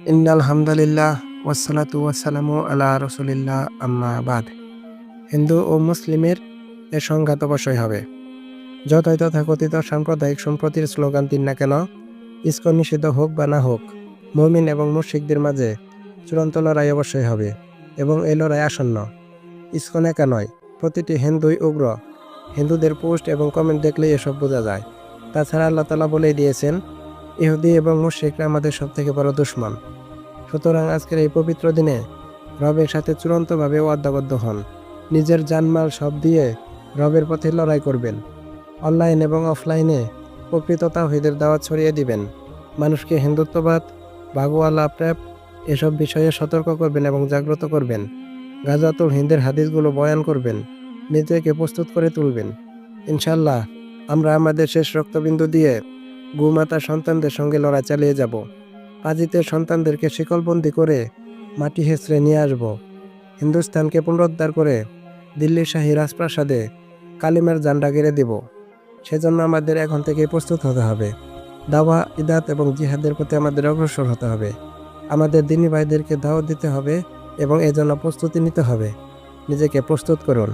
ইন্নাল হামদুলিল্লাহ ওয়াসসালাতু ওয়াসসালামু আলা রাসূলিল্লাহ আম্মা বাদ। হিন্দু ও মুসলিমের এ সংঘাত অবশ্যই হবে। যতই তথাকথিত সাম্প্রদায়িক সম্প্রীতির স্লোগান দিন না কেন, ইসকন নিষিদ্ধ হোক বা না হোক, মুমিন এবং মুশরিকদের মাঝে চূড়ান্ত লড়াই অবশ্যই হবে এবং এই লড়াই আসন্ন। ইসকন একা নয়, প্রতিটি হিন্দুই উগ্র। হিন্দুদের পোস্ট এবং কমেন্ট দেখলেই এসব বোঝা যায়। তাছাড়া আল্লাহ তাআলা বলেই দিয়েছেন, ইহুদি এবং মুশরিকরা আমাদের সবথেকে বড় দুশমন। সুতরাং আজকের এই পবিত্র দিনে রবের সাথে চূড়ান্তভাবে ওয়াদাবদ্ধ হন। নিজের জানমাল সব দিয়ে রবের পথে লড়াই করবেন। অনলাইন এবং অফলাইনে প্রকৃত তাওহীদের দাওয়াত ছড়িয়ে দিবেন। মানুষকে হিন্দুত্ববাদ, ভাগওয়ালা প্রেপ এসব বিষয়ে সতর্ক করবেন এবং জাগ্রত করবেন। গাজাতুল হিন্দের হাদিসগুলো বয়ান করবেন। নিজেকে প্রস্তুত করে তুলবেন। ইনশাল্লাহ আমরা আমাদের শেষ রক্তবিন্দু দিয়ে গোমাতা সন্তানদের সঙ্গে লড়াই চালিয়ে যাব। পাজিতের সন্তানদেরকে শিকলবন্দি করে মাটি হেঁচড়ে নিয়ে আসব। হিন্দুস্তানকে পুনরুদ্ধার করে দিল্লির শাহী রাজপ্রাসাদে কালিমার জান্ডা গেড়ে দেব। সেজন্য আমাদের এখন থেকেই প্রস্তুত হতে হবে। দাওয়া, ইদাত এবং জিহাদের প্রতি আমাদের অগ্রসর হতে হবে। আমাদের দিনী ভাইদেরকে দাওয়াত দিতে হবে এবং এজন্য প্রস্তুতি নিতে হবে। নিজেকে প্রস্তুত করুন।